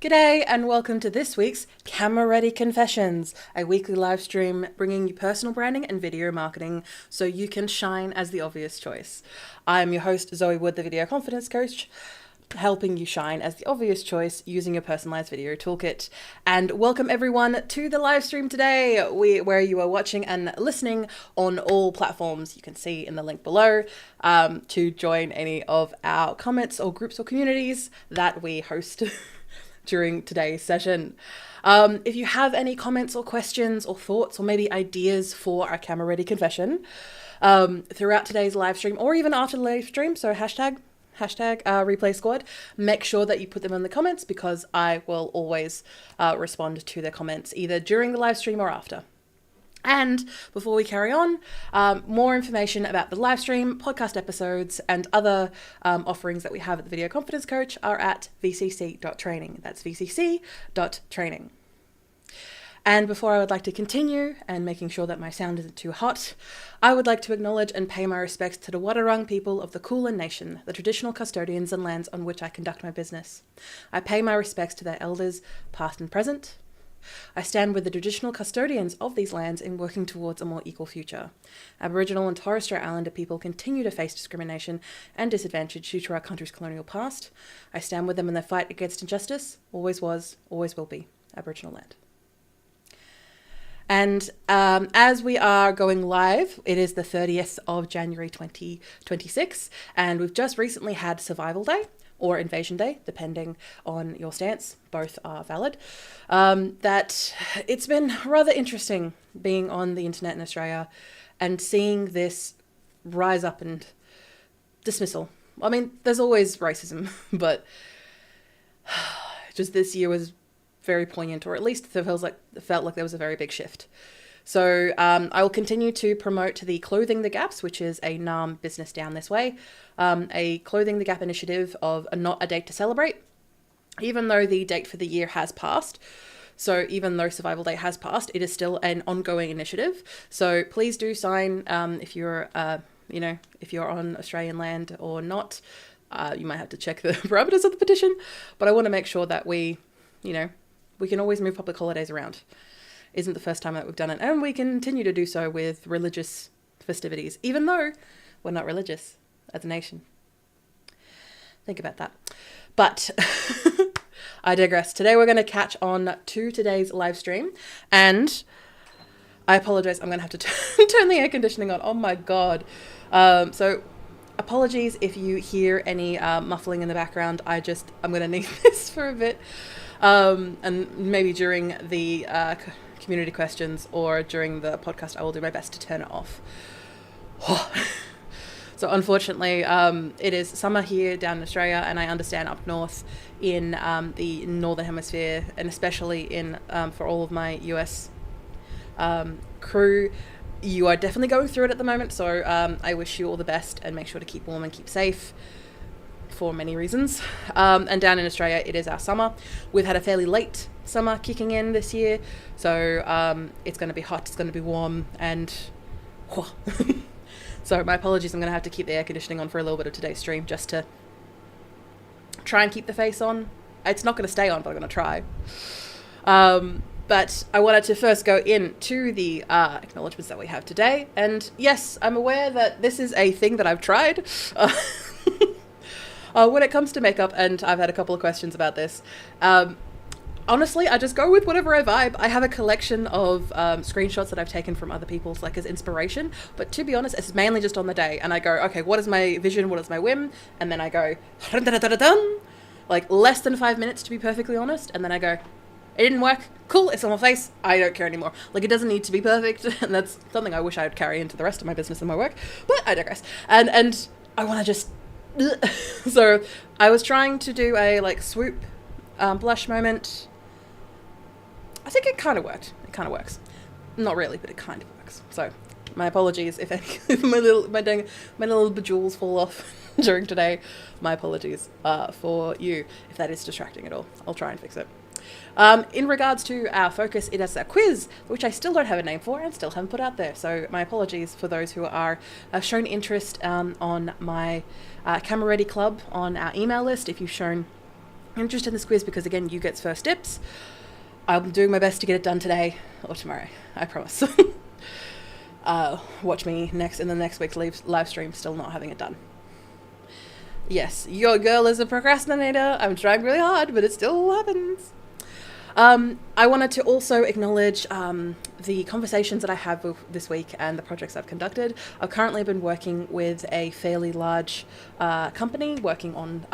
G'day and welcome to this week's Camera Ready Confessions, a weekly live stream bringing you personal branding and video marketing so you can shine as the obvious choice. I'm your host, Zoë Wood, the video confidence coach, helping you shine as the obvious choice using your personalized video toolkit. And welcome everyone to the live stream today, where you are watching and listening on all platforms. You can see in the link below to join any of our comments or groups or communities that we host during today's session. If you have any comments or questions or thoughts or maybe ideas for our Camera Ready Confession throughout today's live stream or even after the live stream, so hashtag replay squad, make sure that you put them in the comments because I will always respond to their comments either during the live stream or after. And before we carry on, more information about the live stream, podcast episodes, and other offerings that we have at the Video Confidence Coach are at vcc.training. That's vcc.training. And before I would like to continue and making sure that my sound isn't too hot, I would like to acknowledge and pay my respects to the Wadawurrung people of the Kulin Nation, the traditional custodians and lands on which I conduct my business. I pay my respects to their elders, past and present. I stand with the traditional custodians of these lands in working towards a more equal future. Aboriginal and Torres Strait Islander people continue to face discrimination and disadvantage due to our country's colonial past. I stand with them in their fight against injustice, always was, always will be, Aboriginal land. And as we are going live, it is the 30th of January 2026, and we've just recently had Survival Day, or Invasion Day, depending on your stance. Both are valid. That it's been rather interesting being on the internet in Australia and seeing this rise up and dismissal. I mean, there's always racism, but just this year was very poignant, or at least it felt like there was a very big shift. So I will continue to promote the Clothing the Gaps, which is a NARM business down this way, a Clothing the Gap initiative of not a date to celebrate, even though the date for the year has passed. So even though Survival Day has passed, it is still an ongoing initiative. So please do sign if you're, if you're on Australian land or not. You might have to check the parameters of the petition, but I want to make sure that we can always move public holidays around. Isn't the first time that we've done it, and we continue to do so with religious festivities, even though we're not religious as a nation. Think about that. But I digress. Today we're going to catch on to today's live stream, and I apologize. I'm going to have to turn the air conditioning on. Oh my God. So apologies if you hear any muffling in the background. I'm going to need this for a bit. And maybe during the community questions or during the podcast, I will do my best to turn it off. So unfortunately, it is summer here down in Australia, and I understand up north in the Northern Hemisphere, and especially in for all of my US crew, you are definitely going through it at the moment. So I wish you all the best, and make sure to keep warm and keep safe for many reasons. And down in Australia, it is our summer. We've had a fairly late summer kicking in this year, so it's going to be hot, it's going to be warm, and so my apologies. I'm going to have to keep the air conditioning on for a little bit of today's stream just to try and keep the face on. It's not going to stay on, but I'm going to try. But I wanted to first go into the acknowledgements that we have today, and yes, I'm aware that this is a thing that I've tried when it comes to makeup, and I've had a couple of questions about this. Honestly, I just go with whatever I vibe. I have a collection of screenshots that I've taken from other people's, like, as inspiration. But to be honest, it's mainly just on the day. And I go, okay, what is my vision? What is my whim? And then I go, like, less than 5 minutes, to be perfectly honest. And then I go, it didn't work. Cool, it's on my face. I don't care anymore. Like, it doesn't need to be perfect. And that's something I wish I would carry into the rest of my business and my work. But I digress. And I want to just... So I was trying to do a, like, swoop blush moment. I think it kind of worked. It kind of works. Not really, but it kind of works. So my apologies if my little bejewels fall off during today. My apologies for you if that is distracting at all. I'll try and fix it. In regards to our focus, it is a quiz, which I still don't have a name for and still haven't put out there. So my apologies for those who are shown interest on my Camera Ready Club on our email list. If you've shown interest in this quiz, because again, you get first dips. I'm doing my best to get it done today or tomorrow, I promise. Watch me in the next week's live stream, still not having it done. Yes, your girl is a procrastinator. I'm trying really hard, but it still happens. I wanted to also acknowledge the conversations that I have this week and the projects I've conducted. I've currently been working with a fairly large company, working on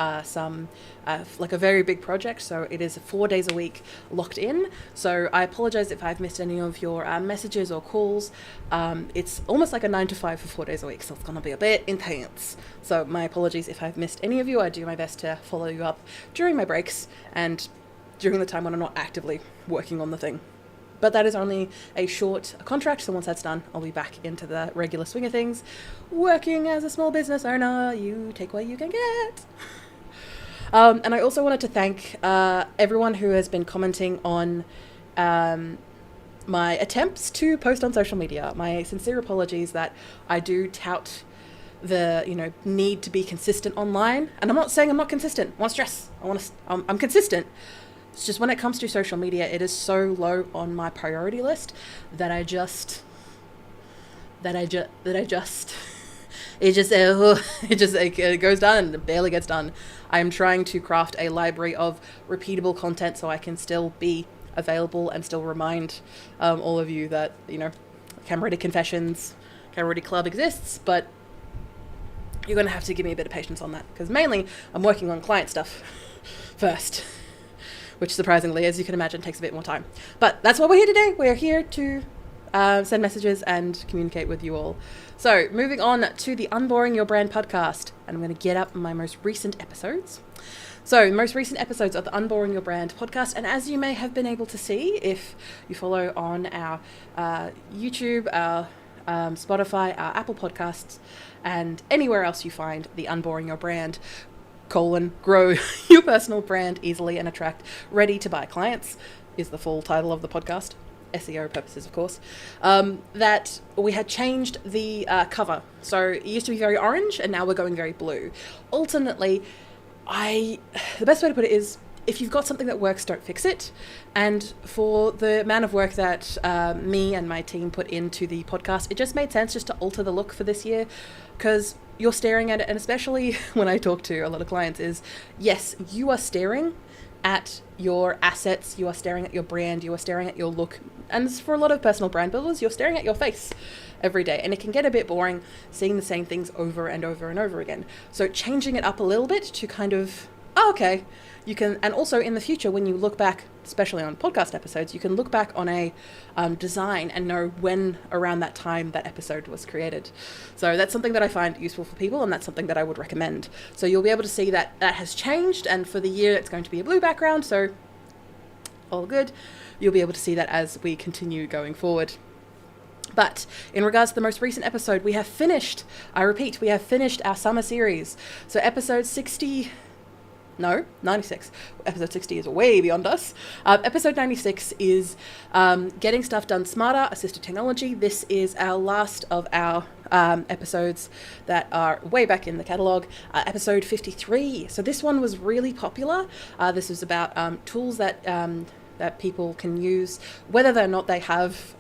like a very big project. So it is 4 days a week locked in. So I apologize if I've missed any of your messages or calls. It's almost like a 9 to 5 for 4 days a week, so it's going to be a bit intense. So my apologies if I've missed any of you. I do my best to follow you up during my breaks and during the time when I'm not actively working on the thing. But that is only a short contract, so once that's done, I'll be back into the regular swing of things. Working as a small business owner, you take what you can get. And I also wanted to thank everyone who has been commenting on my attempts to post on social media. My sincere apologies that I do tout the need to be consistent online. And I'm not saying I'm not consistent. I want to stress. I'm consistent. It's just when it comes to social media, it is so low on my priority list that it just goes down and it barely gets done. I am trying to craft a library of repeatable content so I can still be available and still remind all of you that Camera Ready Confessions, Camera Ready Club exists, but you're going to have to give me a bit of patience on that, because mainly I'm working on client stuff first, which surprisingly, as you can imagine, takes a bit more time. But that's what we're here to do. We're here to send messages and communicate with you all. So moving on to the Unboring Your Brand podcast, and I'm going to get up my most recent episodes. So most recent episodes of the Unboring Your Brand podcast, and as you may have been able to see if you follow on our YouTube, our Spotify, our Apple Podcasts, and anywhere else you find the Unboring Your Brand, grow your personal brand easily and attract ready to buy clients is the full title of the podcast. SEO purposes, of course, that we had changed the cover. So it used to be very orange and now we're going very blue. Ultimately, the best way to put it is, if you've got something that works, don't fix it. And for the amount of work that me and my team put into the podcast, it just made sense just to alter the look for this year, because you're staring at it, and especially when I talk to a lot of clients, is yes, you are staring at your assets, you are staring at your brand, you are staring at your look. And for a lot of personal brand builders, you're staring at your face every day, and it can get a bit boring seeing the same things over and over and over again. So changing it up a little bit to kind of, okay, you can, and also in the future when you look back, especially on podcast episodes, you can look back on a design and know when around that time that episode was created. So that's something that I find useful for people, and that's something that I would recommend. So you'll be able to see that that has changed, and for the year it's going to be a blue background, so all good. You'll be able to see that as we continue going forward. But in regards to the most recent episode, we have finished our summer series. So episode 96. Episode 60 is way beyond us. Episode 96 is Getting Stuff Done Smarter, Assisted Technology. This is our last of our episodes that are way back in the catalogue. Episode 53. So this one was really popular. This is about tools that people can use, whether or not they have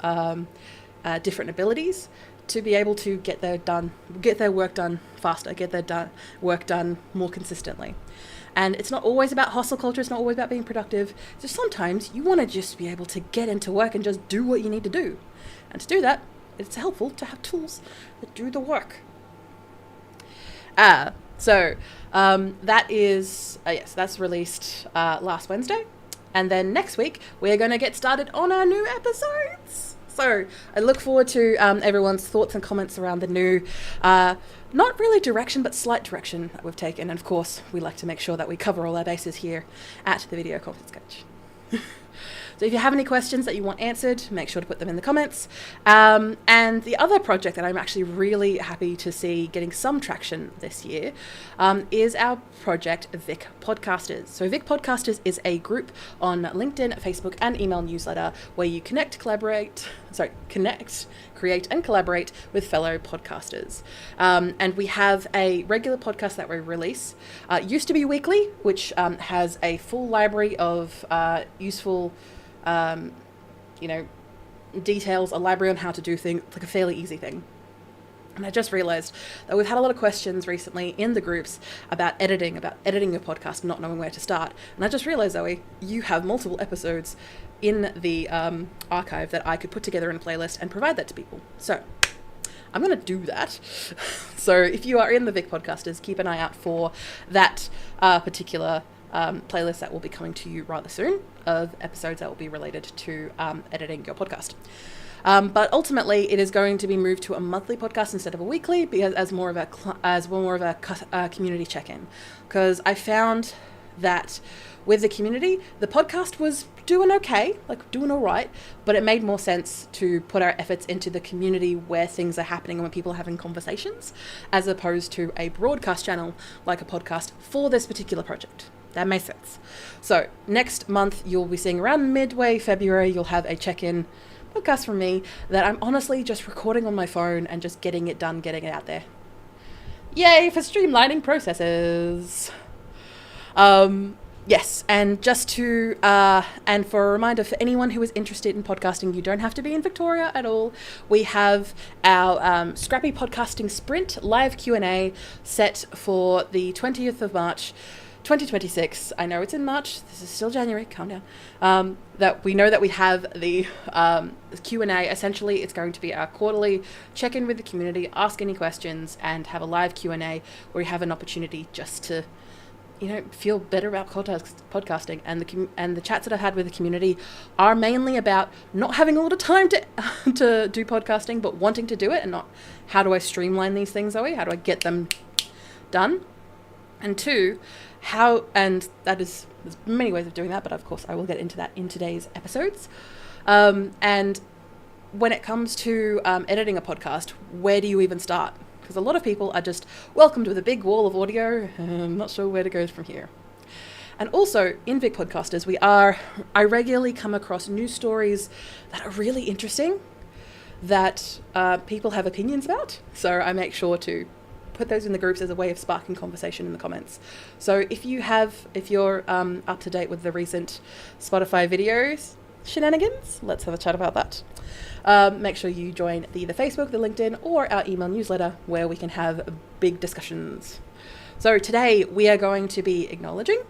different abilities, to be able to get their work done faster, get their work done more consistently. And it's not always about hustle culture, it's not always about being productive. Just sometimes you want to just be able to get into work and just do what you need to do. And to do that, it's helpful to have tools that do the work. So that is, yes, that's released last Wednesday. And then next week, we're going to get started on our new episodes. So I look forward to everyone's thoughts and comments around the new, not really direction, but slight direction that we've taken. And of course, we like to make sure that we cover all our bases here at the Video Content Coach. So if you have any questions that you want answered, make sure to put them in the comments. And the other project that I'm actually really happy to see getting some traction this year is our project Vic Podcasters. So Vic Podcasters is a group on LinkedIn, Facebook, and email newsletter where you connect, create, and collaborate with fellow podcasters. And we have a regular podcast that we release. It used to be weekly, which has a full library of useful details, a library on how to do things, like a fairly easy thing. And I just realized that we've had a lot of questions recently in the groups about editing your podcast, not knowing where to start. And I just realized, Zoe, you have multiple episodes in the archive that I could put together in a playlist and provide that to people. So I'm going to do that. So if you are in the Vic Podcasters, keep an eye out for that particular playlist that will be coming to you rather soon, of episodes that will be related to editing your podcast. But ultimately, it is going to be moved to a monthly podcast instead of a weekly, because as more of a community check-in. Because I found that with the community, the podcast was doing okay, like doing all right, but it made more sense to put our efforts into the community where things are happening and when people are having conversations, as opposed to a broadcast channel like a podcast for this particular project. That makes sense. So next month, you'll be seeing around midway February, you'll have a check-in podcast from me that I'm honestly just recording on my phone and just getting it done, getting it out there. Yay for streamlining processes. Yes, and just to, and for a reminder for anyone who is interested in podcasting, you don't have to be in Victoria at all. We have our Scrappy Podcasting Sprint live Q&A set for the 20th of March. 2026, I know it's in March, this is still January, calm down, that we know that we have the Q&A. Essentially, it's going to be our quarterly check-in with the community, ask any questions, and have a live Q&A where we have an opportunity just to, feel better about podcasting. And the chats that I've had with the community are mainly about not having a lot of time to do podcasting, but wanting to do it, and not how do I streamline these things, Zoe? How do I get them done? And two, and there's many ways of doing that, but of course I will get into that in today's episodes. And when it comes to editing a podcast, where do you even start? Because a lot of people are just welcomed with a big wall of audio. I'm not sure where to go from here. And also, in Big Podcasters, I regularly come across news stories that are really interesting, that people have opinions about. So I make sure to put those in the groups as a way of sparking conversation in the comments. So if you're up to date with the recent Spotify videos shenanigans, let's have a chat about that. Make sure you join the Facebook, the LinkedIn, or our email newsletter where we can have big discussions. So today we are going to be acknowledging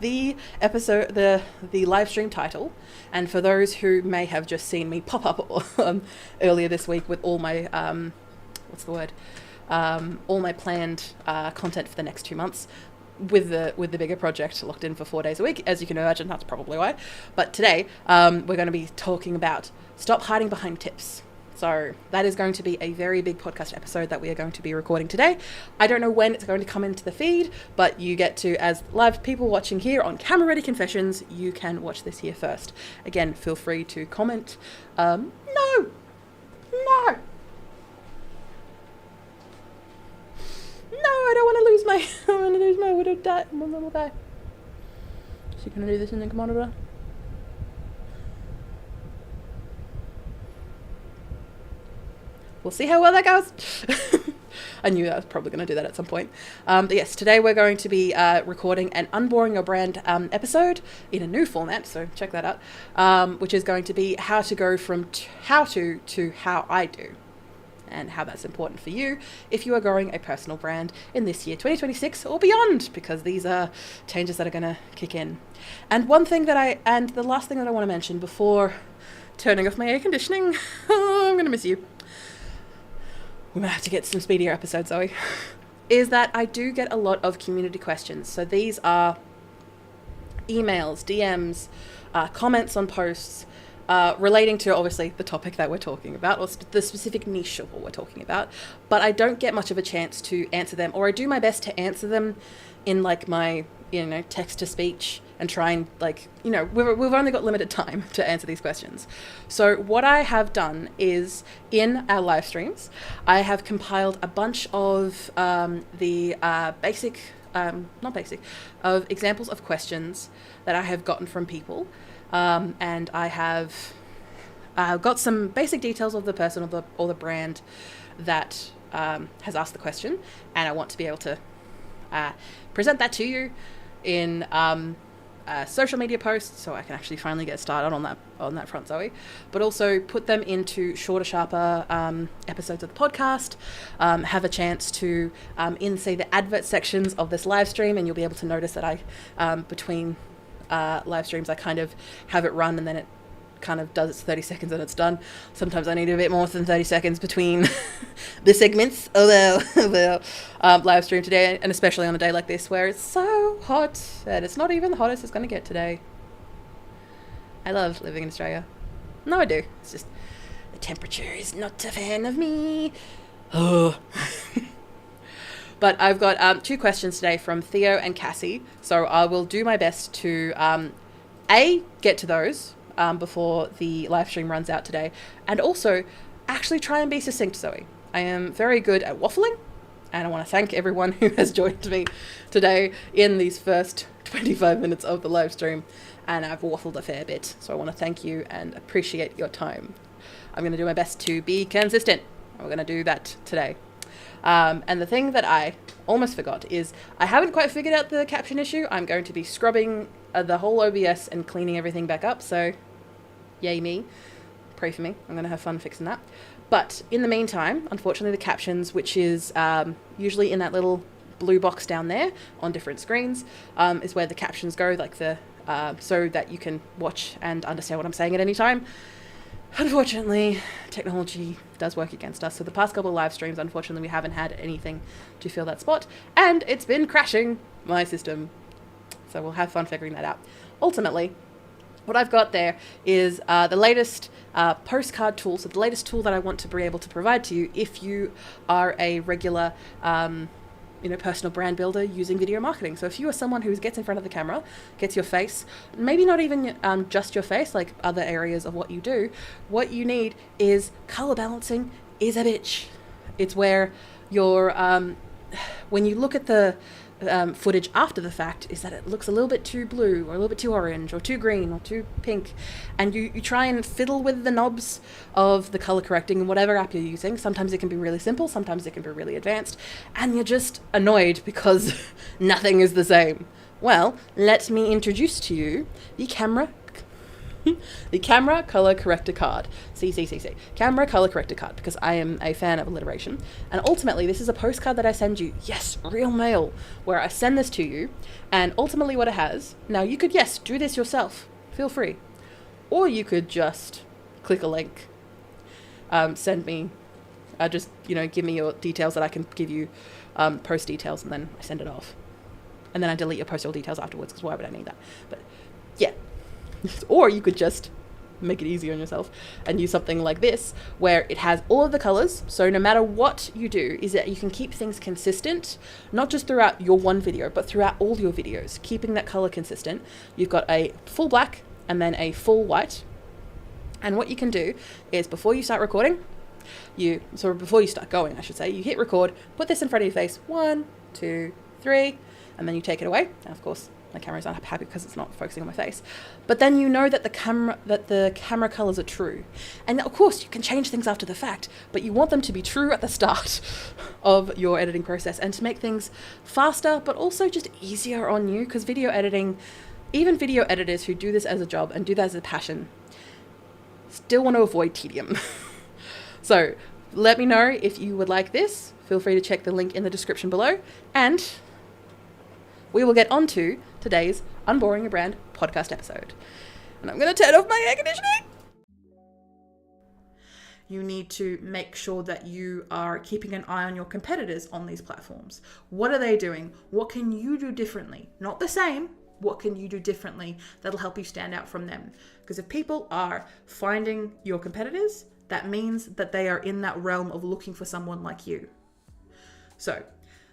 the episode, the live stream title. And for those who may have just seen me pop up earlier this week with all my, all my planned content for the next 2 months, with the bigger project locked in for 4 days a week, as you can imagine, that's probably why. But today we're going to be talking about stop hiding behind tips. So that is going to be a very big podcast episode that we are going to be recording today. I don't know when it's going to come into the feed, but you get to, as live people watching here on Camera Ready Confessions, you can watch this here first. Again, feel free to comment. No. No, I don't want to lose my widow die. My mum will die. Is she going to do this in the monitor? We'll see how well that goes. I knew I was probably going to do that at some point. But yes, today we're going to be recording an Unboring Your Brand episode in a new format, so check that out, which is going to be how to go from how to how I do, and how that's important for you if you are growing a personal brand in this year, 2026 or beyond, because these are changes that are going to kick in. And the last thing that I want to mention before turning off my air conditioning, I'm going to miss you. We're going to have to get some speedier episodes, Zoe, is that I do get a lot of community questions. So these are emails, DMs, comments on posts, relating to obviously the topic that we're talking about, or the specific niche of what we're talking about, but I don't get much of a chance to answer them, or I do my best to answer them in like my text to speech, and try and we've only got limited time to answer these questions. So what I have done is, in our live streams, I have compiled a bunch of examples of questions that I have gotten from people. And I have got some basic details of the person or the brand that has asked the question, and I want to be able to present that to you in social media posts, so I can actually finally get started on that front, Zoe. But also put them into shorter, sharper episodes of the podcast. Have a chance to in say the advert sections of this live stream, and you'll be able to notice that I between live streams I kind of have it run, and then it kind of does its 30 seconds and it's done. Sometimes I need a bit more than 30 seconds between the segments of the live stream today, and especially on a day like this where it's so hot, and it's not even the hottest it's going to get today. I love living in Australia. No, I do. It's just the temperature is not a fan of me. Oh. But I've got 2 questions today from Theo and Cassie, so I will do my best to get to those before the live stream runs out today, and also actually try and be succinct, Zoe. I am very good at waffling, and I want to thank everyone who has joined me today in these first 25 minutes of the live stream, and I've waffled a fair bit, so I want to thank you and appreciate your time. I'm going to do my best to be consistent. We're going to do that today. And the thing that I almost forgot is I haven't quite figured out the caption issue. I'm going to be scrubbing the whole OBS and cleaning everything back up, so yay me. Pray for me. I'm going to have fun fixing that. But in the meantime, unfortunately, the captions, which is usually in that little blue box down there on different screens is where the captions go, like so that you can watch and understand what I'm saying at any time. Unfortunately, technology does work against us. So the past couple of live streams, unfortunately, we haven't had anything to fill that spot. And it's been crashing my system. So we'll have fun figuring that out. Ultimately, what I've got there is the latest postcard tool. So the latest tool that I want to be able to provide to you if you are a regular personal brand builder using video marketing. So if you are someone who gets in front of the camera, gets your face, maybe not even just your face, like other areas of what you do, what you need is color balancing is a bitch. It's where your when you look at the footage after the fact, is that it looks a little bit too blue or a little bit too orange or too green or too pink, and you try and fiddle with the knobs of the color correcting in whatever app you're using. Sometimes it can be really simple, sometimes it can be really advanced, and you're just annoyed because nothing is the same. Well, let me introduce to you the camera color corrector card, CCCC, camera color corrector card, because I am a fan of alliteration. And ultimately, this is a postcard that I send you, yes, real mail, where I send this to you. And ultimately what it has, now you could, yes, do this yourself, feel free. Or you could just click a link, send me, give me your details that I can give you post details, and then I send it off. And then I delete your postal details afterwards, because why would I need that? But yeah. Or you could just make it easy on yourself and use something like this, where it has all of the colors. So no matter what you do, is that you can keep things consistent, not just throughout your one video, but throughout all your videos, keeping that color consistent. You've got a full black and then a full white. And what you can do is before you start recording, before you start going, I should say, you hit record, put this in front of your face, 1, 2, 3, and then you take it away. And of course, my camera's not happy because it's not focusing on my face. But then you know that the camera colors are true. And of course, you can change things after the fact, but you want them to be true at the start of your editing process and to make things faster, but also just easier on you, because video editing, even video editors who do this as a job and do that as a passion, still want to avoid tedium. So let me know if you would like this. Feel free to check the link in the description below, and we will get on to today's Unboring Your Brand podcast episode. And I'm going to turn off my air conditioning. You need to make sure that you are keeping an eye on your competitors on these platforms. What are they doing? What can you do differently? Not the same. What can you do differently that'll help you stand out from them? Because if people are finding your competitors, that means that they are in that realm of looking for someone like you. So,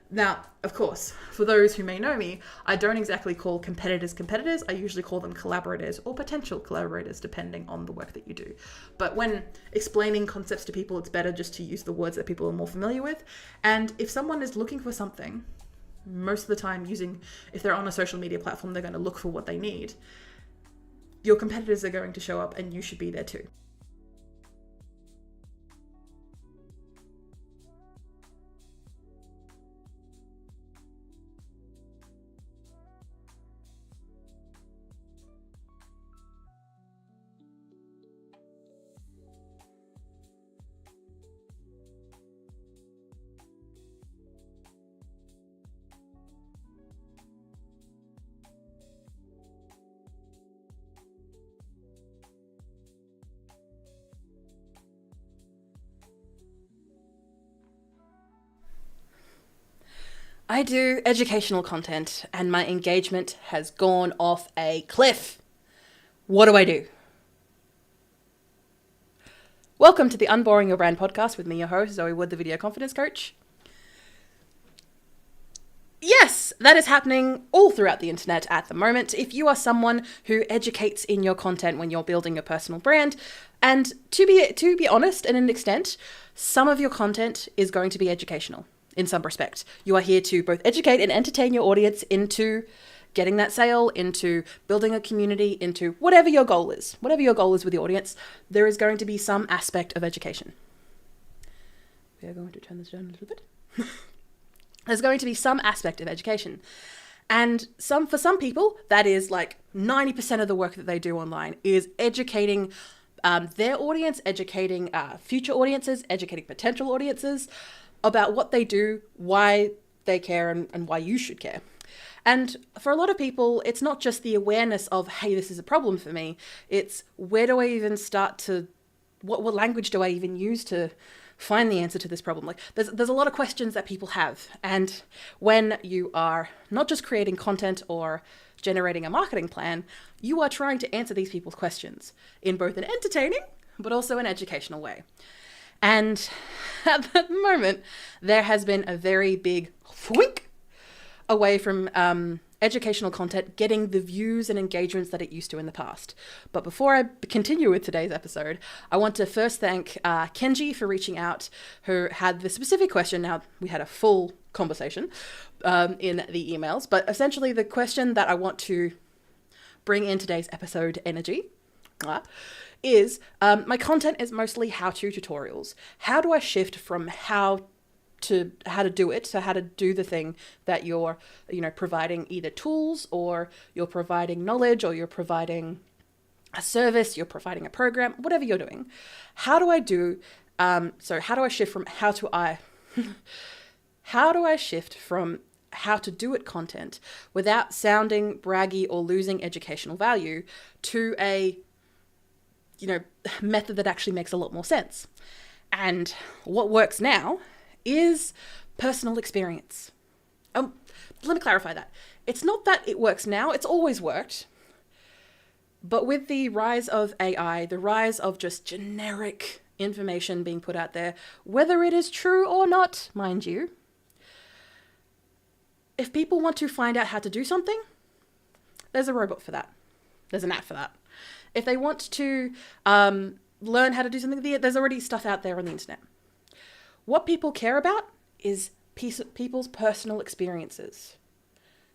now, of course, for those who may know me, I don't exactly call competitors. I usually call them collaborators or potential collaborators, depending on the work that you do. But when explaining concepts to people, it's better just to use the words that people are more familiar with. And if someone is looking for something, most of the time if they're on a social media platform, they're going to look for what they need. Your competitors are going to show up, and you should be there too. I do educational content and my engagement has gone off a cliff. What do I do? Welcome to the Unboring Your Brand podcast with me, your host, Zoë Wood, the video confidence coach. Yes, that is happening all throughout the internet at the moment. If you are someone who educates in your content when you're building your personal brand, and to be honest, and an extent, some of your content is going to be educational. In some respect, you are here to both educate and entertain your audience into getting that sale, into building a community, into whatever your goal is with the audience. There is going to be some aspect of education. We are going to turn this down a little bit. There's going to be some aspect of education. And for some people, that is like 90% of the work that they do online is educating their audience, educating future audiences, educating potential audiences about what they do, why they care and why you should care. And for a lot of people, it's not just the awareness of, hey, this is a problem for me. It's where do I even start to, what language do I even use to find the answer to this problem? Like there's a lot of questions that people have. And when you are not just creating content or generating a marketing plan, you are trying to answer these people's questions in both an entertaining, but also an educational way. And at that moment, there has been a very big whoink away from educational content getting the views and engagements that it used to in the past. But before I continue with today's episode, I want to first thank Kenji for reaching out, who had the specific question. Now, we had a full conversation in the emails, but essentially the question that I want to bring in today's episode energy is my content is mostly how-to tutorials. How do I shift from how to do it, so how to do the thing that you're, providing either tools, or you're providing knowledge, or you're providing a service, you're providing a program, whatever you're doing. How do I do, how do I shift from how do I shift from how to do it content without sounding braggy or losing educational value to a, method that actually makes a lot more sense? And what works now is personal experience. Let me clarify that. It's not that it works now, it's always worked. But with the rise of AI, the rise of just generic information being put out there, whether it is true or not, mind you, if people want to find out how to do something, there's a robot for that. There's an app for that. If they want to learn how to do something, there's already stuff out there on the internet. What people care about is people's personal experiences.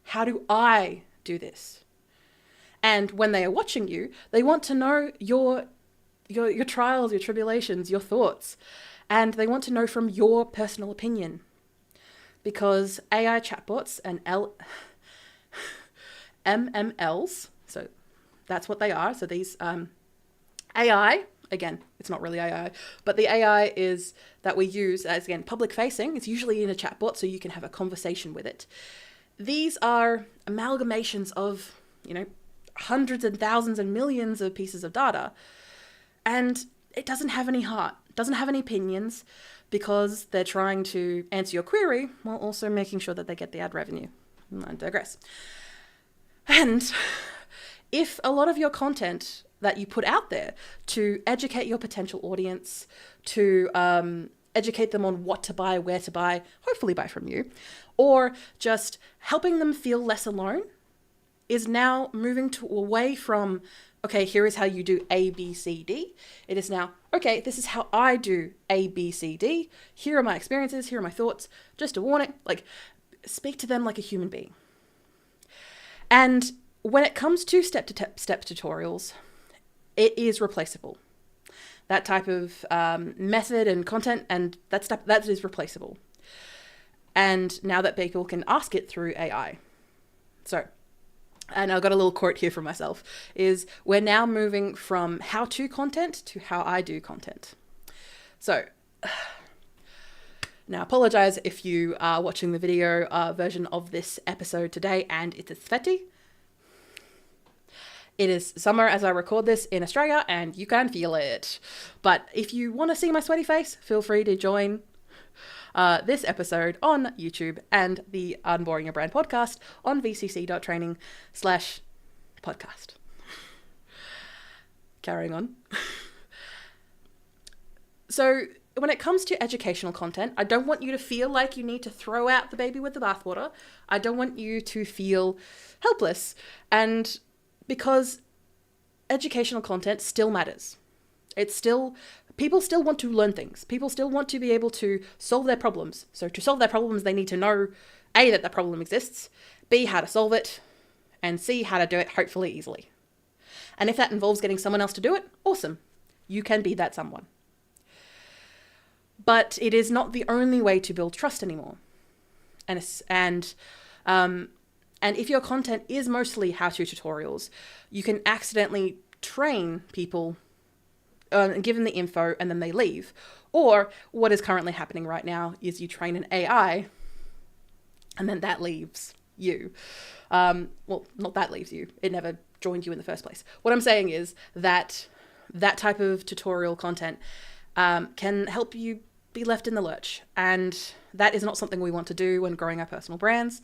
How do I do this? And when they are watching you, they want to know your trials, your tribulations, your thoughts. And they want to know from your personal opinion. Because AI chatbots and MMLs, so that's what they are. So these AI, again, it's not really AI, but the AI is that we use as, again, public facing. It's usually in a chatbot, so you can have a conversation with it. These are amalgamations of, hundreds and thousands and millions of pieces of data. And it doesn't have any heart, doesn't have any opinions, because they're trying to answer your query while also making sure that they get the ad revenue. I digress. And if a lot of your content that you put out there to educate your potential audience, to educate them on what to buy, where to buy, hopefully buy from you, or just helping them feel less alone, is now moving away from, okay, here is how you do A, B, C, D. It is now, okay, this is how I do A, B, C, D. Here are my experiences, here are my thoughts. Just a warning, speak to them like a human being. And when it comes to step tutorials, it is replaceable. That type of method and content and that is replaceable. And now that people can ask it through AI. So, and I've got a little quote here for myself, is we're now moving from how-to content to how I do content. So, now apologize if you are watching the video version of this episode today and it is sweaty. It is summer as I record this in Australia and you can feel it. But if you want to see my sweaty face, feel free to join this episode on YouTube and the Unboring Your Brand podcast on vcc.training/podcast. Carrying on. So when it comes to educational content, I don't want you to feel like you need to throw out the baby with the bathwater. I don't want you to feel helpless. And because educational content still matters. People still want to learn things. People still want to be able to solve their problems. So to solve their problems, they need to know A, that the problem exists, B, how to solve it, and C, how to do it hopefully easily. And if that involves getting someone else to do it, awesome. You can be that someone. But it is not the only way to build trust anymore. And if your content is mostly how-to tutorials, you can accidentally train people and give them the info and then they leave. Or what is currently happening right now is you train an AI and then that leaves you. Well, not that leaves you. It never joined you in the first place. What I'm saying is that that type of tutorial content can help you be left in the lurch. And that is not something we want to do when growing our personal brands.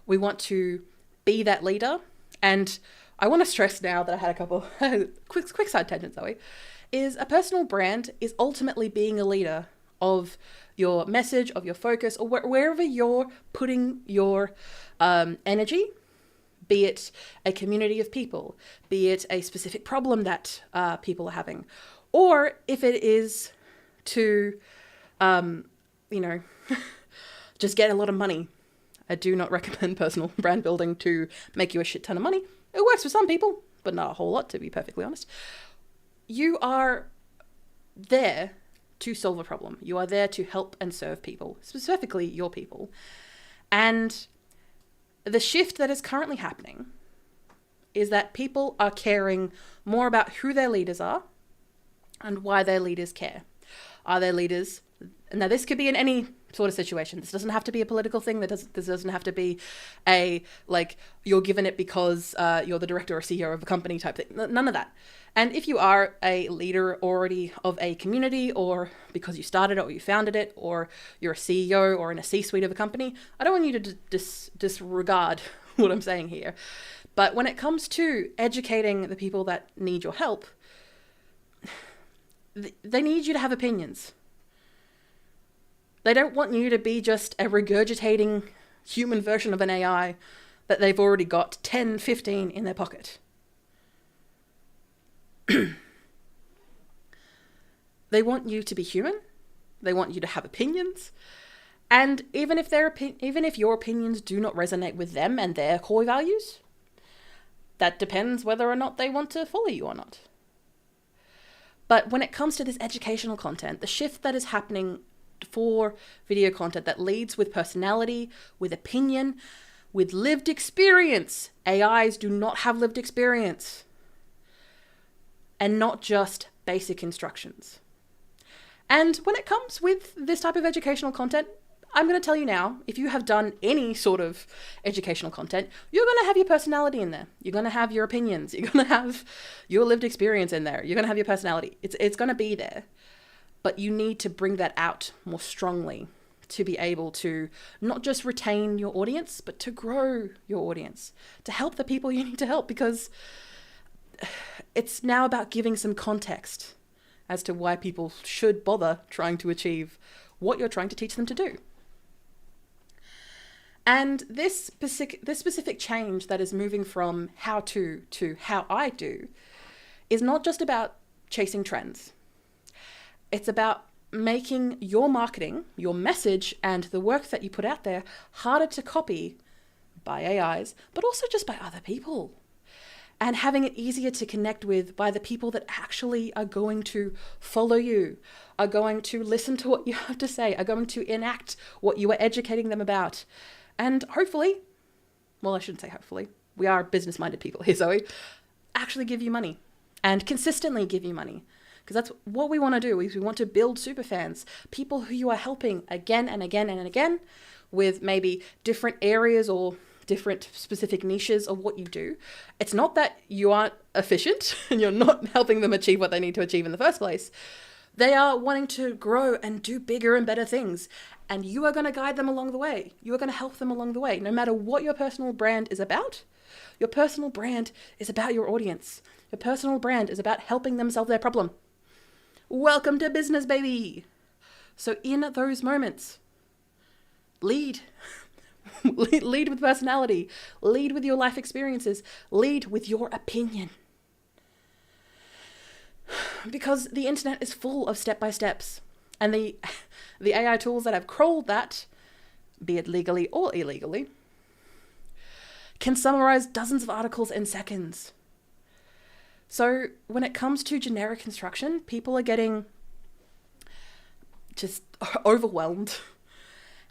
We want to be that leader. And I want to stress now that I had a couple quick side tangents, Zoe, is a personal brand is ultimately being a leader of your message, of your focus, or wherever you're putting your energy, be it a community of people, be it a specific problem that people are having, or if it is to, just get a lot of money. I do not recommend personal brand building to make you a shit ton of money. It works for some people, but not a whole lot, to be perfectly honest. You are there to solve a problem. You are there to help and serve people, specifically your people. And the shift that is currently happening is that people are caring more about who their leaders are and why their leaders care. Are their leaders... Now, this could be in any sort of situation. This doesn't have to be a political thing. This doesn't have to be you're given it because you're the director or CEO of a company type thing. None of that. And if you are a leader already of a community, or because you started it or you founded it, or you're a CEO or in a C-suite of a company, I don't want you to disregard what I'm saying here. But when it comes to educating the people that need your help, they need you to have opinions. They don't want you to be just a regurgitating human version of an AI that they've already got 10, 15 in their pocket. They want you to be human. They want you to have opinions. And even if your opinions do not resonate with them and their core values, that depends whether or not they want to follow you or not. But when it comes to this educational content, the shift that is happening for video content that leads with personality, with opinion, with lived experience. AIs do not have lived experience. And not just basic instructions. And when it comes with this type of educational content, I'm going to tell you now, if you have done any sort of educational content, you're going to have your personality in there. You're going to have your opinions. You're going to have your lived experience in there. You're going to have your personality. It's going to be there. But you need to bring that out more strongly to be able to not just retain your audience, but to grow your audience, to help the people you need to help, because it's now about giving some context as to why people should bother trying to achieve what you're trying to teach them to do. And this specific change that is moving from how to how I do is not just about chasing trends. It's about making your marketing, your message, and the work that you put out there harder to copy by AIs, but also just by other people. And having it easier to connect with by the people that actually are going to follow you, are going to listen to what you have to say, are going to enact what you are educating them about. And hopefully, well, I shouldn't say hopefully, we are business-minded people here, Zoe, actually give you money and consistently give you money. Because that's what we want to do, is we want to build superfans, people who you are helping again and again and again with maybe different areas or different specific niches of what you do. It's not that you aren't efficient and you're not helping them achieve what they need to achieve in the first place. They are wanting to grow and do bigger and better things. And you are going to guide them along the way. You are going to help them along the way. No matter what your personal brand is about, your personal brand is about your audience. Your personal brand is about helping them solve their problem. Welcome to business, baby. So in those moments, lead. Lead with personality. Lead with your life experiences. Lead with your opinion. Because the internet is full of step-by-steps. And the AI tools that have crawled that, be it legally or illegally, can summarize dozens of articles in seconds. So when it comes to generic instruction, people are getting just overwhelmed.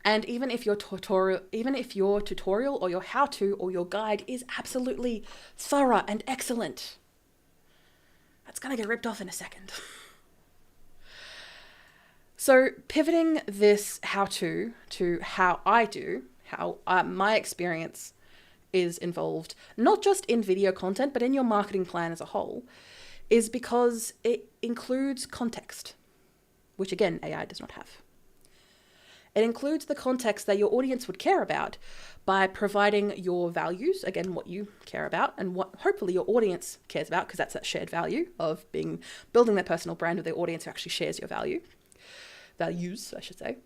And even if your tutorial or your how-to or your guide is absolutely thorough and excellent, that's going to get ripped off in a second. So pivoting this how-to to how I do, how my experience is involved, not just in video content, but in your marketing plan as a whole, is because it includes context, which again, AI does not have. It includes the context that your audience would care about by providing your values, again, what you care about and what hopefully your audience cares about, because that's that shared value of building that personal brand with their audience who actually shares your values, I should say.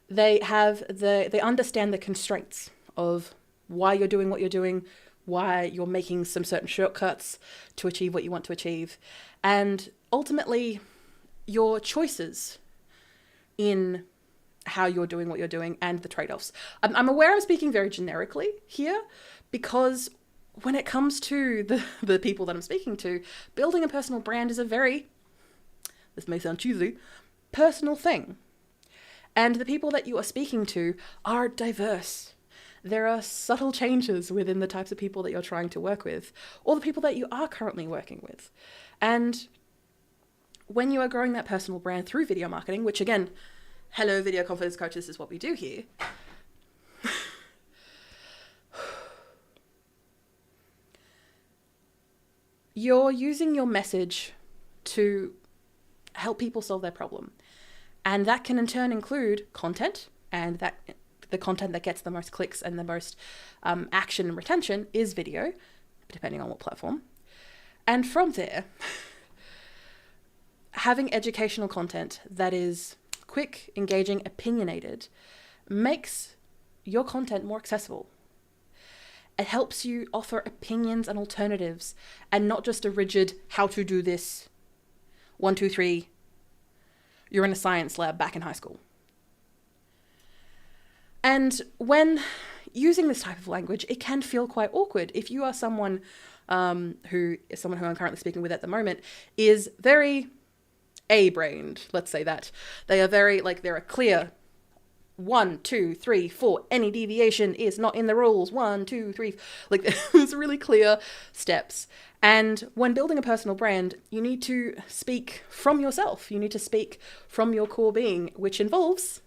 They understand the constraints of why you're doing what you're doing, why you're making some certain shortcuts to achieve what you want to achieve, and ultimately your choices in how you're doing what you're doing and the trade-offs. I'm aware I'm speaking very generically here, because when it comes to the people that I'm speaking to, building a personal brand is a very, this may sound cheesy, personal thing. And the people that you are speaking to are diverse. There are subtle changes within the types of people that you're trying to work with, or the people that you are currently working with. And when you are growing that personal brand through video marketing, which again, hello, video confidence coach, this is what we do here. You're using your message to help people solve their problem. And that can in turn include content, and that the content that gets the most clicks and the most action and retention is video, depending on what platform. And from there, having educational content that is quick, engaging, opinionated makes your content more accessible. It helps you offer opinions and alternatives, and not just a rigid how to do this 1, 2, 3. You're in a science lab back in high school. And when using this type of language, it can feel quite awkward. If you are someone who I'm currently speaking with at the moment is very A-brained, let's say that. They are very, they're a clear 1, 2, 3, 4. Any deviation is not in the rules. 1, 2, 3. There's really clear steps. And when building a personal brand, you need to speak from yourself. You need to speak from your core being, which involves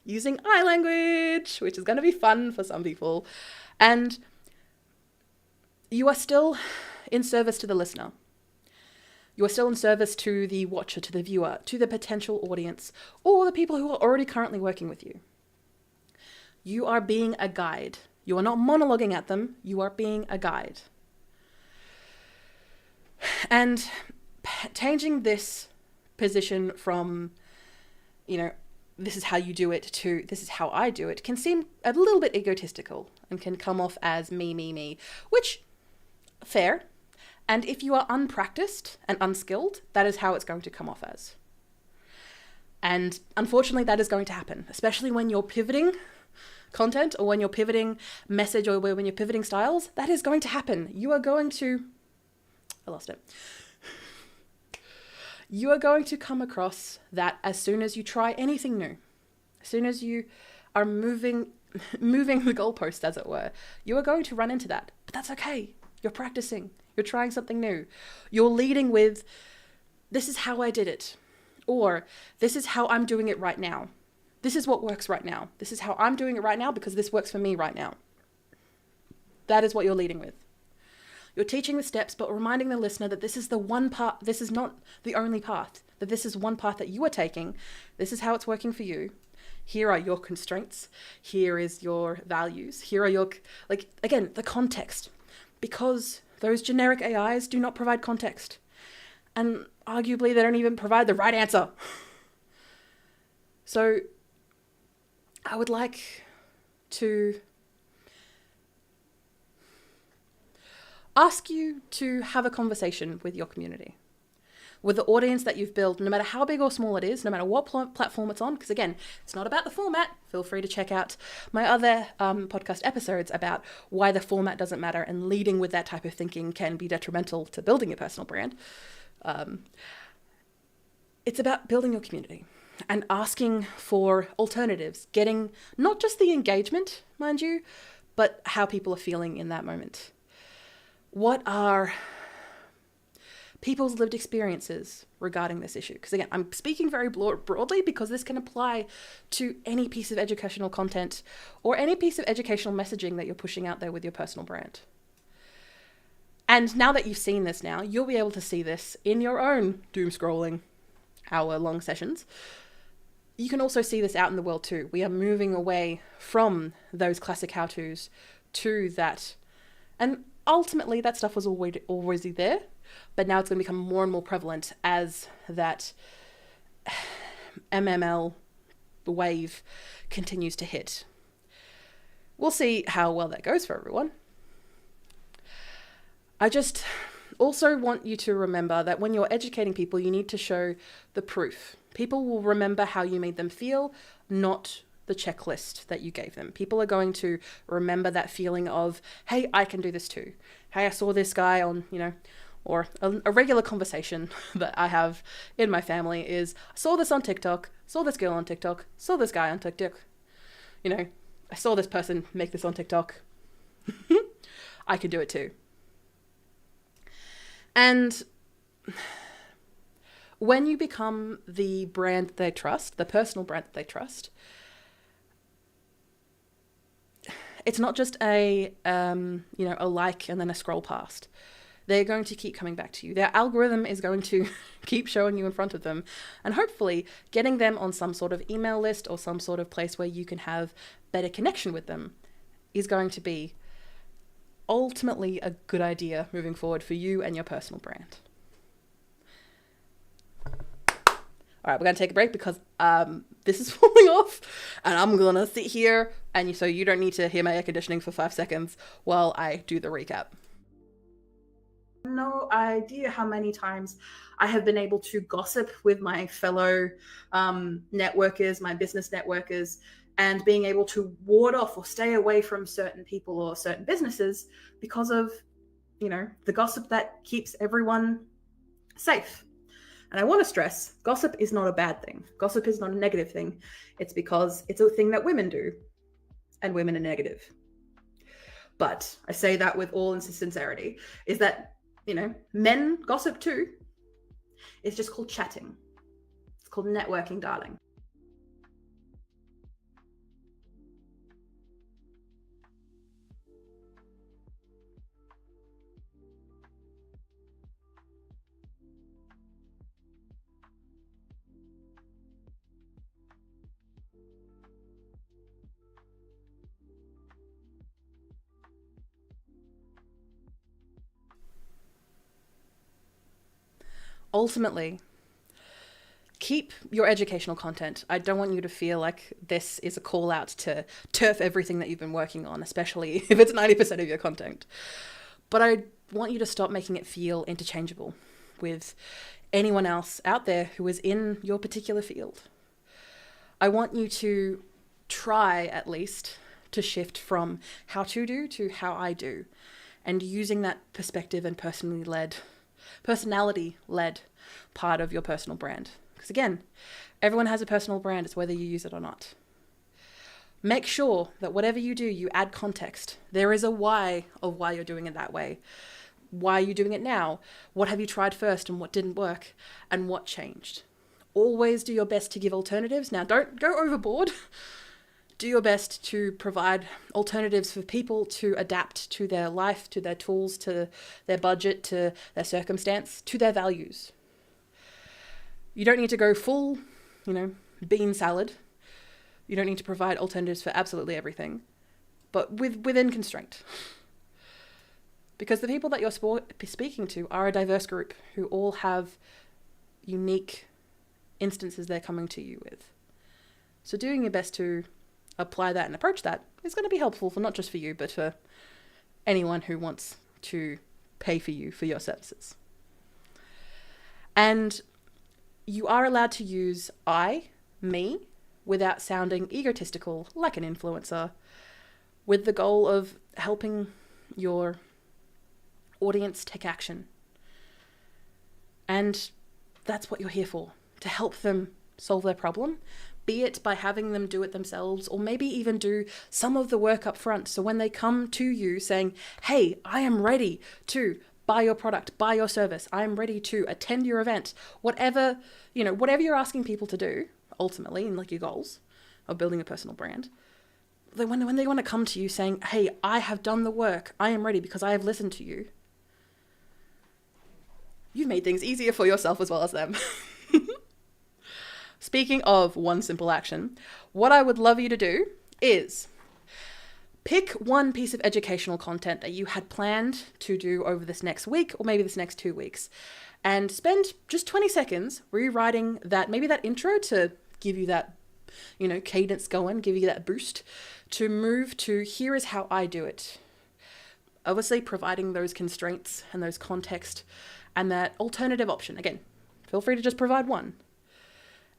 using eye language, which is going to be fun for some people. And you are still in service to the listener. You are still in service to the watcher, to the viewer, to the potential audience, or the people who are already currently working with you. You are being a guide. You are not monologuing at them. You are being a guide. And changing this position from, this is how you do it to this is how I do it can seem a little bit egotistical and can come off as me, which, fair. And if you are unpracticed and unskilled, that is how it's going to come off as. And unfortunately, that is going to happen, especially when you're pivoting content or when you're pivoting message or when you're pivoting styles. That is going to happen. You are going to come across that as soon as you try anything new. As soon as you are moving the goalpost, as it were, you are going to run into that. But that's okay. You're practicing. You're trying something new. You're leading with, this is how I did it. Or, this is how I'm doing it right now. This is what works right now. This is how I'm doing it right now because this works for me right now. That is what you're leading with. You're teaching the steps, but reminding the listener that this is the one part, this is not the only path, that this is one path that you are taking. This is how it's working for you. Here are your constraints. Here is your values. Here are your, again, the context. Because those generic AIs do not provide context. And arguably, they don't even provide the right answer. So I would like to ask you to have a conversation with your community, with the audience that you've built, no matter how big or small it is, no matter what platform it's on, because again, it's not about the format. Feel free to check out my other podcast episodes about why the format doesn't matter, and leading with that type of thinking can be detrimental to building your personal brand. It's about building your community and asking for alternatives, getting not just the engagement, mind you, but how people are feeling in that moment. What are people's lived experiences regarding this issue. Because again, I'm speaking very broadly because this can apply to any piece of educational content or any piece of educational messaging that you're pushing out there with your personal brand. And now that you've seen this now, you'll be able to see this in your own doom scrolling hour-long sessions. You can also see this out in the world too. We are moving away from those classic how-tos to that. And ultimately, that stuff was always there, but now it's going to become more and more prevalent as that MML wave continues to hit. We'll see how well that goes for everyone. I just also want you to remember that when you're educating people, you need to show the proof. People will remember how you made them feel, not the checklist that you gave them. People are going to remember that feeling of, hey, I can do this too. Hey, I saw this guy on, or a regular conversation that I have in my family is, I saw this on TikTok, saw this girl on TikTok, saw this guy on TikTok. I saw this person make this on TikTok. I can do it too. And when you become the brand that they trust, the personal brand that they trust, it's not just a like and then a scroll past. They're going to keep coming back to you. Their algorithm is going to keep showing you in front of them, and hopefully getting them on some sort of email list or some sort of place where you can have better connection with them is going to be ultimately a good idea moving forward for you and your personal brand. All right, we're going to take a break because this is falling off and I'm going to sit here and so you don't need to hear my air conditioning for 5 seconds while I do the recap. No idea how many times I have been able to gossip with my fellow networkers, my business networkers, and being able to ward off or stay away from certain people or certain businesses because of, the gossip that keeps everyone safe. And I want to stress, gossip is not a bad thing. Gossip is not a negative thing. It's because it's a thing that women do, and women are negative. But I say that with all sincerity, is that, men gossip too. It's just called chatting. It's called networking, darling. Ultimately, keep your educational content. I don't want you to feel like this is a call out to turf everything that you've been working on, especially if it's 90% of your content. But I want you to stop making it feel interchangeable with anyone else out there who is in your particular field. I want you to try, at least, to shift from how to do to how I do, and using that perspective and personality-led part of your personal brand. Because again, everyone has a personal brand. It's whether you use it or not. Make sure that whatever you do, you add context. There is a why of why you're doing it that way. Why are you doing it now? What have you tried first and what didn't work and what changed? Always do your best to give alternatives. Now, don't go overboard. Do your best to provide alternatives for people to adapt to their life, to their tools, to their budget, to their circumstance, to their values. You don't need to go full, bean salad. You don't need to provide alternatives for absolutely everything, but within constraint. Because the people that you're speaking to are a diverse group who all have unique instances they're coming to you with. So doing your best to apply that and approach that is going to be helpful for not just for you, but for anyone who wants to pay for you for your services. And you are allowed to use me, without sounding egotistical like an influencer, with the goal of helping your audience take action. And that's what you're here for, to help them solve their problem, be it by having them do it themselves, or maybe even do some of the work up front. So when they come to you saying, hey, I am ready to buy your product, buy your service. I'm ready to attend your event. Whatever, whatever you're asking people to do, ultimately, in like your goals of building a personal brand, when they want to come to you saying, hey, I have done the work, I am ready because I have listened to you, you've made things easier for yourself as well as them. Speaking of one simple action, what I would love you to do is pick one piece of educational content that you had planned to do over this next week or maybe this next 2 weeks, and spend just 20 seconds rewriting maybe that intro to give you that, cadence going, give you that boost to move to here is how I do it. Obviously providing those constraints and those context and that alternative option. Again, feel free to just provide one.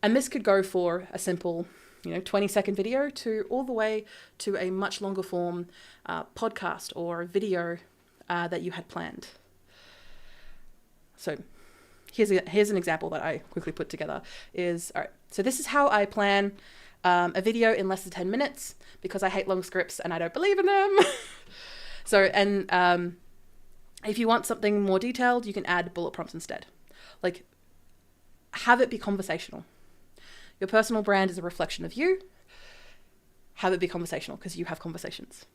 And this could go for a simple 20-second video to all the way to a much longer form podcast or video that you had planned. So here's an example that I quickly put together is, all right, so this is how I plan a video in less than 10 minutes because I hate long scripts and I don't believe in them. So, and if you want something more detailed, you can add bullet prompts instead. Like, have it be conversational. Your personal brand is a reflection of you. Have it be conversational because you have conversations.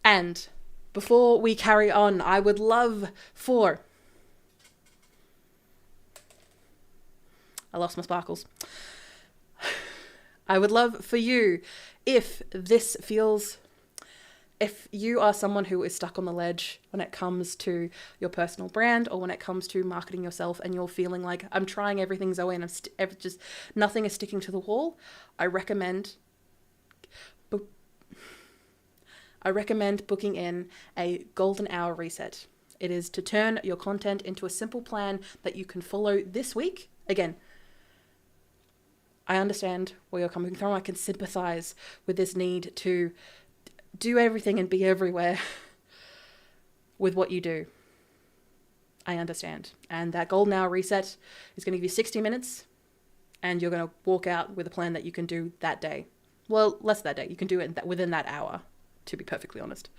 And before we carry on, I would love for... I lost my sparkles. I would love for you, if you are someone who is stuck on the ledge when it comes to your personal brand or when it comes to marketing yourself and you're feeling like I'm trying everything, Zoe, and just nothing is sticking to the wall, I recommend booking in a golden hour reset. It is to turn your content into a simple plan that you can follow this week. Again, I understand where you're coming from. I can sympathize with this need to do everything and be everywhere with what you do. I understand. And that golden hour reset is going to give you 60 minutes and you're going to walk out with a plan that you can do that day. Well, less that day. You can do it within that hour, to be perfectly honest.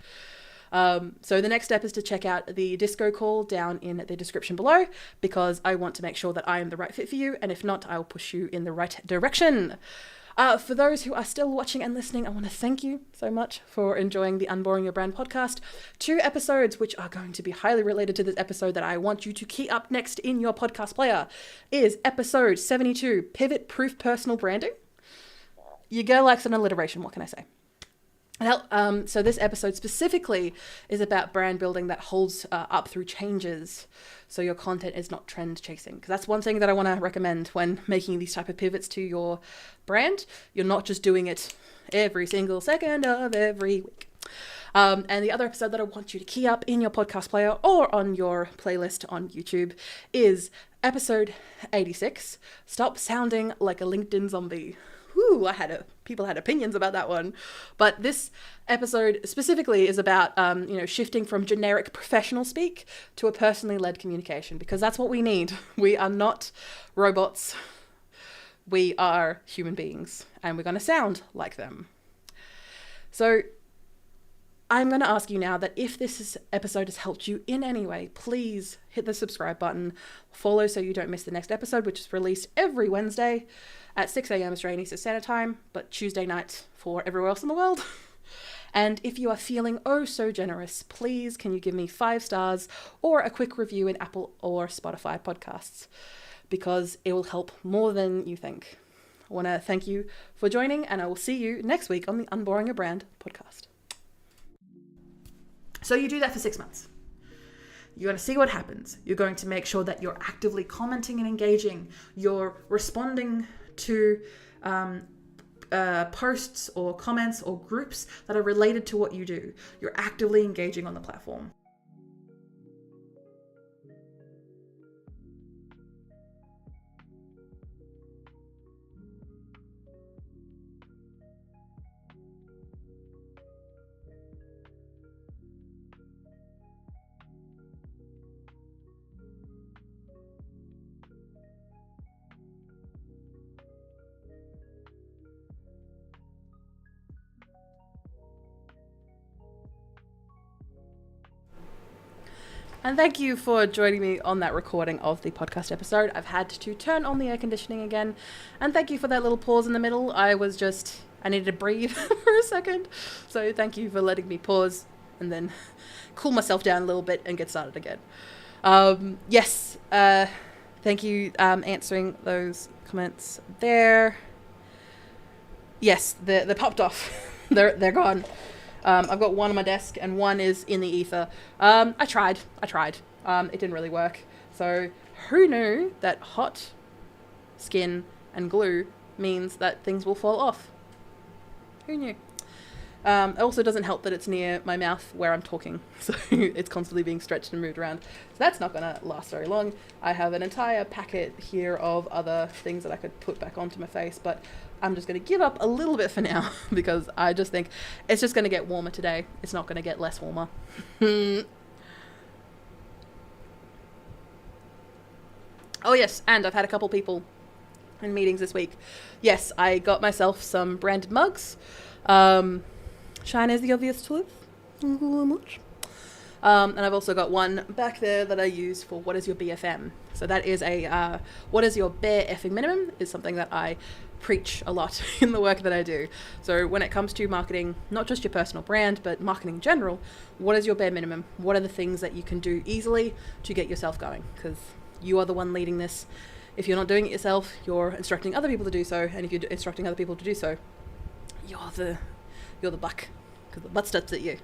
So the next step is to check out the disco call down in the description below because I want to make sure that I am the right fit for you. And if not, I will push you in the right direction. For those who are still watching and listening, I want to thank you so much for enjoying the Unboring Your Brand podcast. 2 episodes, which are going to be highly related to this episode that I want you to key up next in your podcast player, is episode 72, Pivot Proof Personal Branding. Your girl likes an alliteration, what can I say? So this episode specifically is about brand building that holds up through changes. So your content is not trend chasing. Because that's one thing that I want to recommend when making these type of pivots to your brand. You're not just doing it every single second of every week. And the other episode that I want you to key up in your podcast player or on your playlist on YouTube is episode 86, Stop Sounding Like a LinkedIn Zombie. Whew, people had opinions about that one. But this episode specifically is about, shifting from generic professional speak to a personally led communication, because that's what we need. We are not robots. We are human beings, and we're going to sound like them. So I'm going to ask you now that if this episode has helped you in any way, please hit the subscribe button, follow so you don't miss the next episode, which is released every Wednesday at 6 a.m. Australian Eastern Standard Time, but Tuesday night for everywhere else in the world. And if you are feeling oh so generous, please can you give me 5 stars or a quick review in Apple or Spotify podcasts, because it will help more than you think. I want to thank you for joining, and I will see you next week on the Unboring Your Brand podcast. So you do that for 6 months. You're going to see what happens. You're going to make sure that you're actively commenting and engaging. You're responding to posts or comments or groups that are related to what you do. You're actively engaging on the platform. And thank you for joining me on that recording of the podcast episode. I've had to turn on the air conditioning again. And thank you for that little pause in the middle. I needed to breathe for a second. So thank you for letting me pause and then cool myself down a little bit and get started again. Thank you answering those comments there. Yes, they popped off. They're gone. I've got one on my desk and one is in the ether. I tried. It didn't really work. So who knew that hot skin and glue means that things will fall off? Who knew? It also doesn't help that it's near my mouth where I'm talking. So it's constantly being stretched and moved around. So that's not going to last very long. I have an entire packet here of other things that I could put back onto my face, but I'm just going to give up a little bit for now because I just think it's just going to get warmer today. It's not going to get less warmer. Oh yes, and I've had a couple people in meetings this week. Yes, I got myself some branded mugs. Shine is the obvious choice. Much. And I've also got one back there that I use for what is your BFM. So that is what is your bare effing minimum is something that I preach a lot in the work that I do. So when it comes to marketing, not just your personal brand, but marketing in general, what is your bare minimum? What are the things that you can do easily to get yourself going? Because you are the one leading this. If you're not doing it yourself, you're instructing other people to do so. And if you're instructing other people to do so, you're the buck, because the butt steps at you.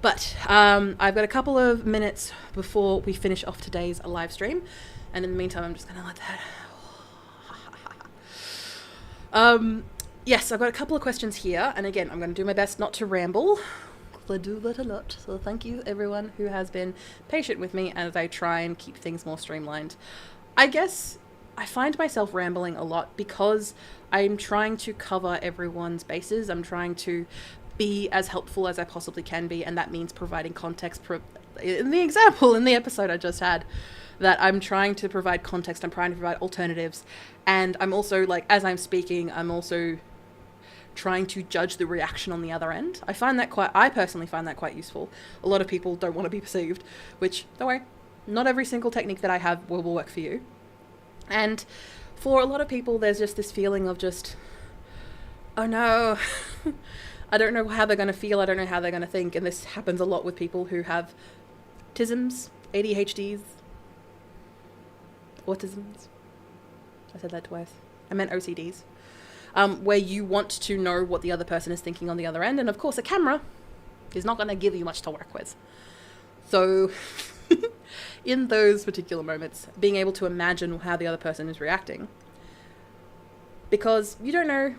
But I've got a couple of minutes before we finish off today's live stream, and in the meantime, I'm just going to let that. Yes, I've got a couple of questions here, and again, I'm going to do my best not to ramble. I do that a lot, so thank you everyone who has been patient with me as I try and keep things more streamlined. I guess I find myself rambling a lot because I'm trying to cover everyone's bases. I'm trying to be as helpful as I possibly can be, and that means providing context. In the example in the episode I just had, that I'm trying to provide context, I'm trying to provide alternatives, and I'm also, like, as I'm speaking, I'm also trying to judge the reaction on the other end. I personally find that quite useful. A lot of people don't want to be perceived, which, don't worry, not every single technique that I have will work for you. And for a lot of people, there's just this feeling of just, oh no, I don't know how they're going to feel, I don't know how they're going to think. And this happens a lot with people who have autisms, ADHDs, autisms. I said that twice. I meant OCDs. Where you want to know what the other person is thinking on the other end. And of course, a camera is not going to give you much to work with. So in those particular moments, being able to imagine how the other person is reacting, because you don't know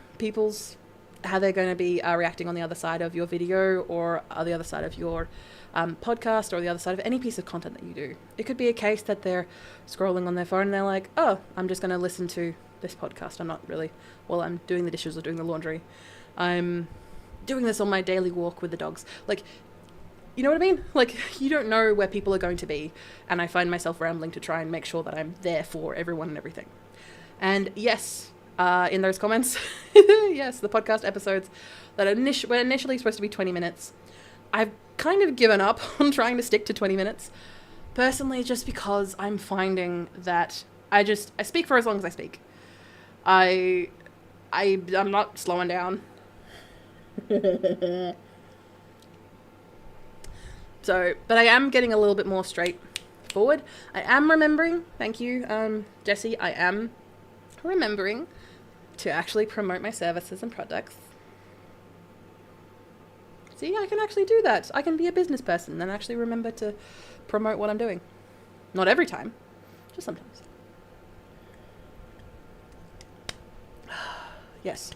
how they're going to be reacting on the other side of your video or on the other side of your podcast or the other side of any piece of content that you do. It could be a case that they're scrolling on their phone and they're like, oh, I'm just going to listen to this podcast. I'm not really, while I'm doing the dishes or doing the laundry. I'm doing this on my daily walk with the dogs. Like, you know what I mean? Like, you don't know where people are going to be. And I find myself rambling to try and make sure that I'm there for everyone and everything. And yes, in those comments, yes, the podcast episodes that were initially supposed to be 20 minutes, I've kind of given up on trying to stick to 20 minutes. Personally, just because I'm finding that I speak for as long as I speak. I'm not slowing down. So, but I am getting a little bit more straightforward. I am remembering, thank you, Jessie, I am remembering to actually promote my services and products. See, I can actually do that. I can be a business person and actually remember to promote what I'm doing. Not every time, just sometimes. Yes.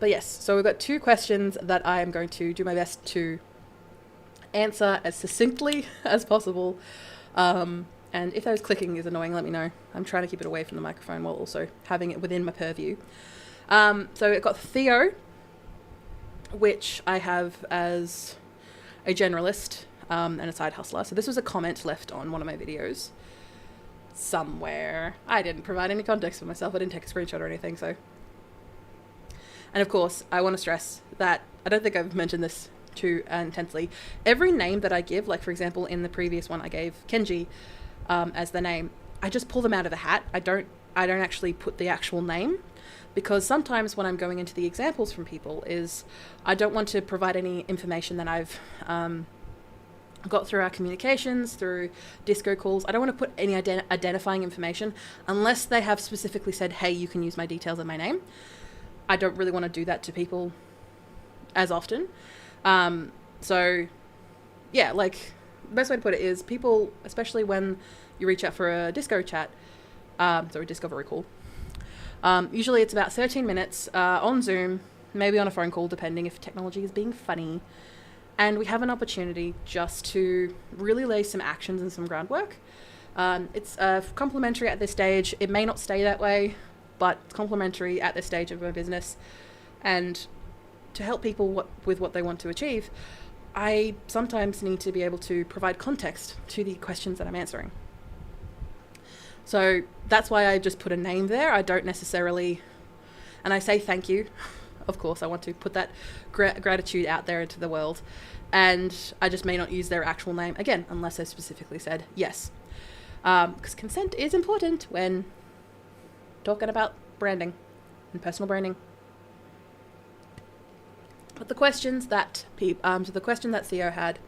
But yes, so we've got 2 questions that I am going to do my best to answer as succinctly as possible. And if those clicking is annoying, let me know. I'm trying to keep it away from the microphone while also having it within my purview. So I've got Theo, which I have as a generalist and a side hustler. So this was a comment left on one of my videos somewhere. I didn't provide any context for myself. I didn't take a screenshot or anything, so. And of course, I want to stress that I don't think I've mentioned this too intensely. Every name that I give, like for example, in the previous one I gave Kenji as the name, I just pull them out of the hat. I don't actually put the actual name, because sometimes when I'm going into the examples from people is I don't want to provide any information that I've got through our communications, through disco calls. I don't want to put any identifying information unless they have specifically said, hey, you can use my details and my name. I don't really want to do that to people as often. So yeah, like the best way to put it is people, especially when you reach out for a disco chat, discovery call, usually it's about 13 minutes on Zoom, maybe on a phone call, depending if technology is being funny. And we have an opportunity just to really lay some actions and some groundwork. It's complimentary at this stage. It may not stay that way, but it's complimentary at this stage of my business. And to help people with what they want to achieve, I sometimes need to be able to provide context to the questions that I'm answering. So that's why I just put a name there. I don't necessarily, and I say thank you. Of course, I want to put that gratitude out there into the world. And I just may not use their actual name, again, unless they specifically said yes. Because consent is important when talking about branding and personal branding. But the questions that the question that Theo had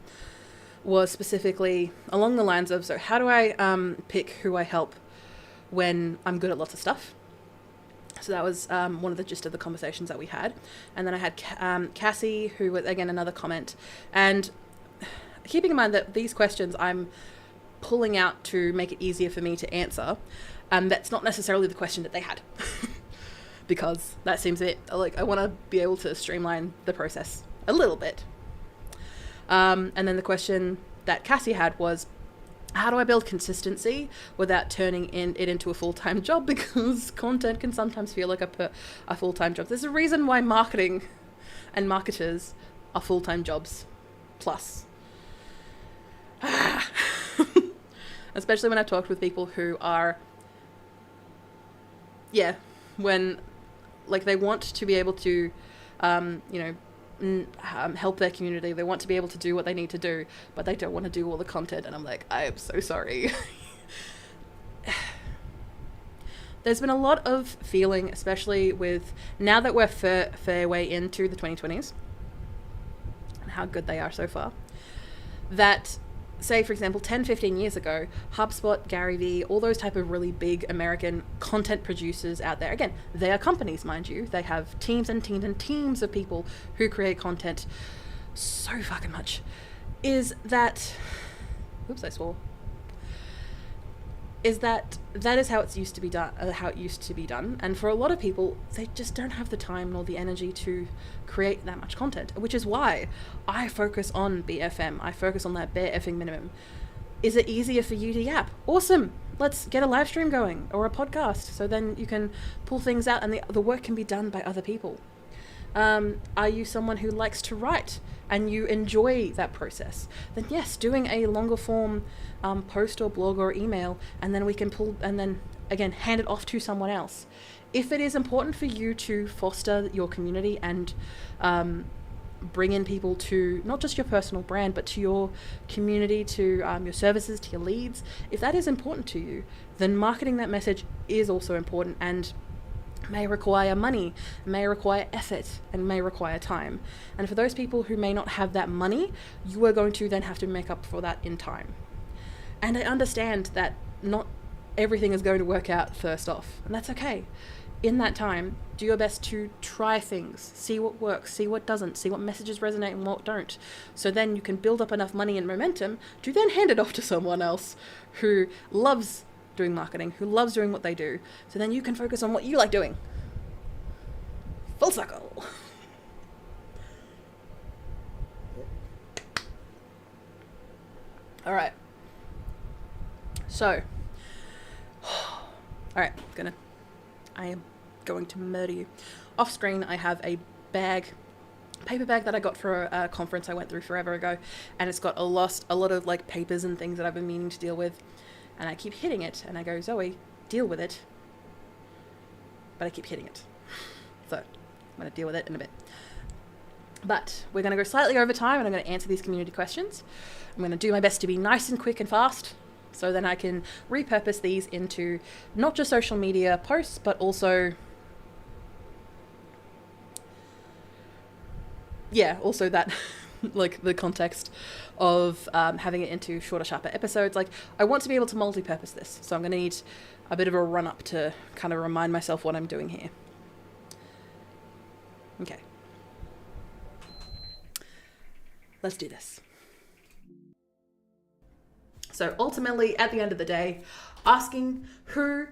was specifically along the lines of, so how do I pick who I help when I'm good at lots of stuff? So that was one of the gist of the conversations that we had. And then I had Cassie, who was, again, another comment. And keeping in mind that these questions I'm pulling out to make it easier for me to answer, that's not necessarily the question that they had. Because that seems a bit, like, I want to be able to streamline the process a little bit. And then the question that Cassie had was, how do I build consistency without turning it into a full-time job? Because content can sometimes feel like a full-time job. There's a reason why marketing and marketers are full-time jobs plus. Especially when I've talked with people who are, when like they want to be able to, help their community. They want to be able to do what they need to do, but they don't want to do all the content. And I'm like, I am so sorry. There's been a lot of feeling, especially with now that we're fair way into the 2020s and how good they are so far, that say, for example, 10, 15 years ago, HubSpot, Gary Vee, all those type of really big American content producers out there. Again, they are companies, mind you. They have teams and teams and teams of people who create content so fucking much. Is that, oops, I swore. Is that is how it used to be done. And for a lot of people, they just don't have the time nor the energy to create that much content, which is why I focus on BFM. I focus on that bare effing minimum. Is it easier for you to yap? Awesome. Let's get a live stream going or a podcast. So then you can pull things out and the work can be done by other people. Are you someone who likes to write and you enjoy that process? Then yes, doing a longer form post or blog or email, and then we can pull and then again hand it off to someone else. If it is important for you to foster your community and bring in people to not just your personal brand, but to your community, to your services, to your leads, if that is important to you, then marketing that message is also important and may require money, may require effort, and may require time. And for those people who may not have that money, you are going to then have to make up for that in time. And I understand that not everything is going to work out first off, and that's okay. In that time, do your best to try things, see what works, see what doesn't, see what messages resonate and what don't. So then you can build up enough money and momentum to then hand it off to someone else who loves doing marketing, who loves doing what they do. So then you can focus on what you like doing. Full circle. All right. So, all right, I am going to murder you. Off screen, I have a paper bag that I got for a conference I went through forever ago, and it's got a lot of like papers and things that I've been meaning to deal with, and I keep hitting it, and I go, Zoe, deal with it, but I keep hitting it. So I'm going to deal with it in a bit. But we're going to go slightly over time and I'm going to answer these community questions. I'm going to do my best to be nice and quick and fast so then I can repurpose these into not just social media posts, but also, also that like the context of having it into shorter, sharper episodes. Like I want to be able to multi-purpose this. So I'm going to need a bit of a run up to kind of remind myself what I'm doing here. Okay. Let's do this. So ultimately, at the end of the day, asking who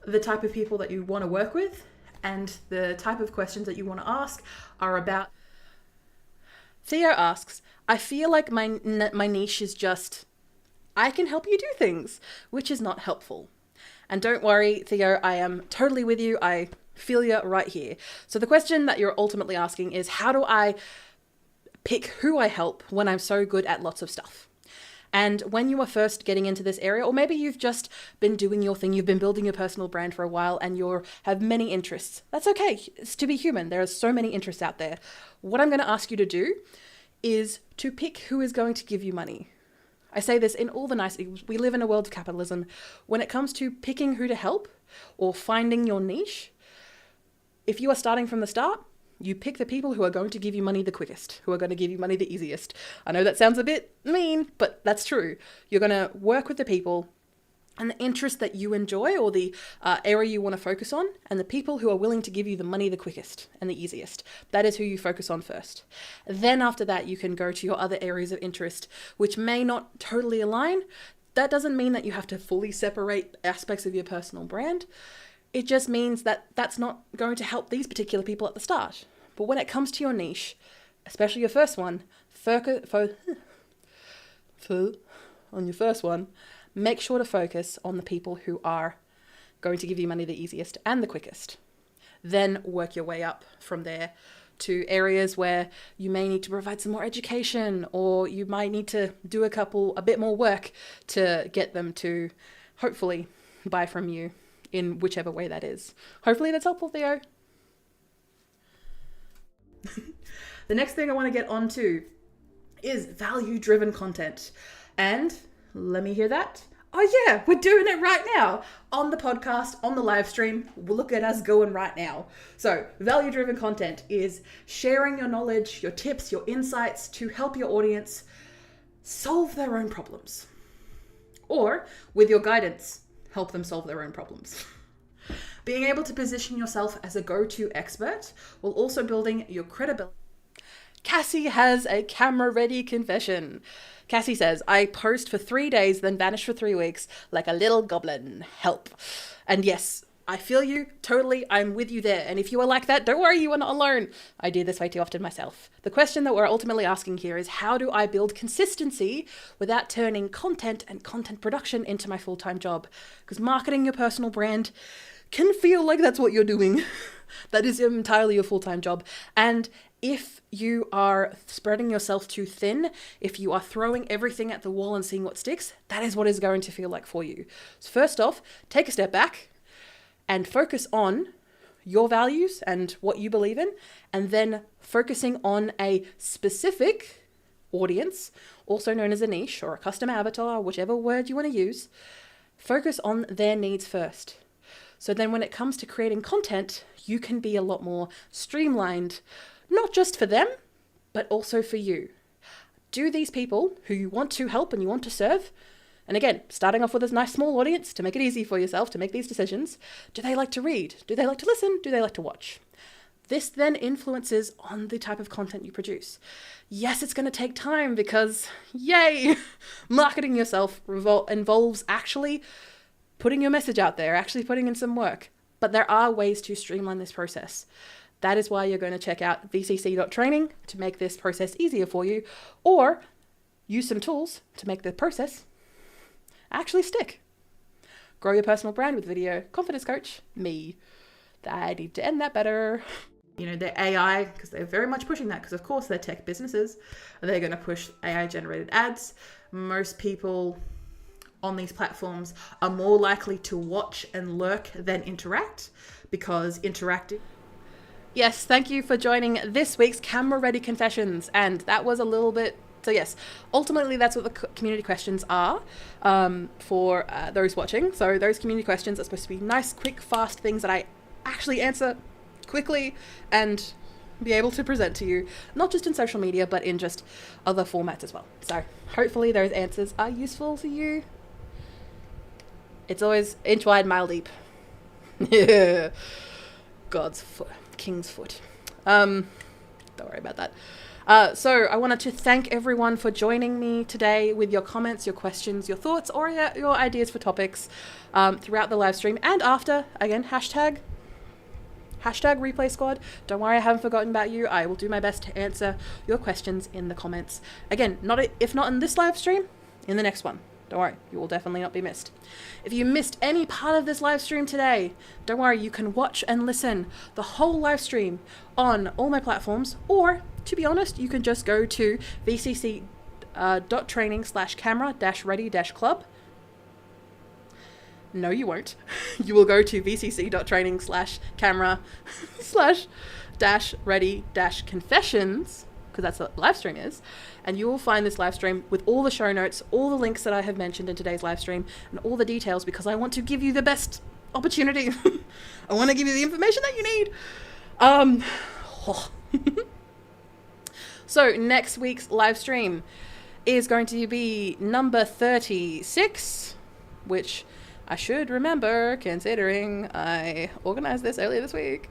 the type of people that you want to work with and the type of questions that you want to ask are about. Theo asks, I feel like my niche is just, I can help you do things, which is not helpful. And don't worry, Theo, I am totally with you. I feel you right here. So the question that you're ultimately asking is, how do I pick who I help when I'm so good at lots of stuff? And when you are first getting into this area, or maybe you've just been doing your thing, you've been building your personal brand for a while and you have many interests. That's okay. It's to be human. There are so many interests out there. What I'm going to ask you to do is to pick who is going to give you money. I say this in all the niceties. We live in a world of capitalism. When it comes to picking who to help or finding your niche, if you are starting from the start, you pick the people who are going to give you money the quickest, who are going to give you money the easiest. I know that sounds a bit mean, but that's true. You're going to work with the people and the interest that you enjoy or the area you want to focus on, and the people who are willing to give you the money the quickest and the easiest. That is who you focus on first. Then after that, you can go to your other areas of interest, which may not totally align. That doesn't mean that you have to fully separate aspects of your personal brand. It just means that that's not going to help these particular people at the start. But when it comes to your niche, especially your first one, make sure to focus on the people who are going to give you money the easiest and the quickest. Then work your way up from there to areas where you may need to provide some more education, or you might need to do a bit more work to get them to hopefully buy from you in whichever way that is. Hopefully that's helpful, Theo. The next thing I want to get onto is value-driven content. And let me hear that. Oh yeah, we're doing it right now on the podcast, on the live stream. Look at us going right now. So value-driven content is sharing your knowledge, your tips, your insights to help your audience solve their own problems. Or with your guidance, help them solve their own problems. Being able to position yourself as a go-to expert while also building your credibility. Cassie has a camera-ready confession. Cassie says, I post for 3 days, then vanish for 3 weeks like a little goblin. Help. And yes, I feel you. Totally. I'm with you there. And if you are like that, don't worry, you are not alone. I do this way too often myself. The question that we're ultimately asking here is, how do I build consistency without turning content and content production into my full-time job? Because marketing your personal brand can feel like that's what you're doing. That is entirely your full-time job. And if you are spreading yourself too thin, if you are throwing everything at the wall and seeing what sticks, that is what it's going to feel like for you. So first off, take a step back and focus on your values and what you believe in, and then focusing on a specific audience, also known as a niche or a custom avatar, whichever word you want to use. Focus on their needs first. So then when it comes to creating content, you can be a lot more streamlined, not just for them, but also for you. Do these people who you want to help and you want to serve, and again, starting off with a nice small audience to make it easy for yourself to make these decisions, do they like to read? Do they like to listen? Do they like to watch? This then influences on the type of content you produce. Yes, it's going to take time because, yay, marketing yourself involves actually putting your message out there, actually putting in some work. But there are ways to streamline this process. That is why you're going to check out vcc.training to make this process easier for you, or use some tools to make the process actually stick. Grow your personal brand with Video Confidence Coach, me. I need to end that better. You know, they're AI, because they're very much pushing that, because of course they're tech businesses. They're going to push AI generated ads. Most people on these platforms are more likely to watch and lurk than interact, because interacting Yes, thank you for joining this week's Camera Ready Confessions. And that was a little bit... So yes, ultimately that's what the community questions are for those watching. So those community questions are supposed to be nice, quick, fast things that I actually answer quickly and be able to present to you, not just in social media, but in just other formats as well. So hopefully those answers are useful to you. It's always inch wide, mile deep. Yeah. God's foot, king's foot. Don't worry about that. So I wanted to thank everyone for joining me today with your comments, your questions, your thoughts, or your ideas for topics throughout the live stream and after. Again, hashtag replay squad. Don't worry, I haven't forgotten about you. I will do my best to answer your questions in the comments. Again, if not in this live stream, in the next one. Don't worry, you will definitely not be missed. If you missed any part of this live stream today, don't worry, you can watch and listen the whole live stream on all my platforms, or to be honest, you can just go to vcc.training/camera-ready-club. No, you won't. You will go to vcc.training/camera/ready-confessions, because that's what live stream is, and you will find this live stream with all the show notes, all the links that I have mentioned in today's live stream, and all the details, because I want to give you the best opportunity. I want to give you the information that you need. So next week's live stream is going to be number 36, which I should remember considering I organized this earlier this week.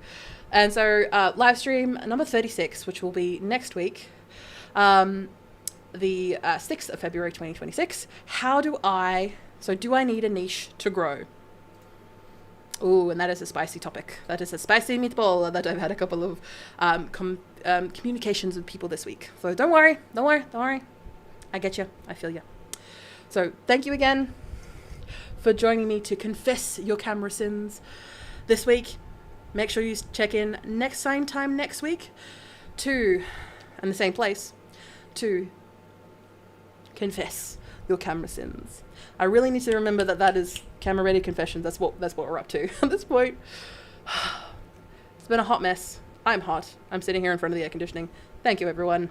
And so live stream number 36, which will be next week, the 6th of February 2026. Do I need a niche to grow? Ooh, and that is a spicy topic. That is a spicy meatball that I've had a couple of communications with people this week. So don't worry. I get you. I feel you. So thank you again for joining me to confess your camera sins this week. Make sure you check in same time next week and the same place to confess your camera sins. I really need to remember that is Camera Ready Confessions. That's what we're up to at this point. It's been a hot mess. I'm hot. I'm sitting here in front of the air conditioning. Thank you, everyone.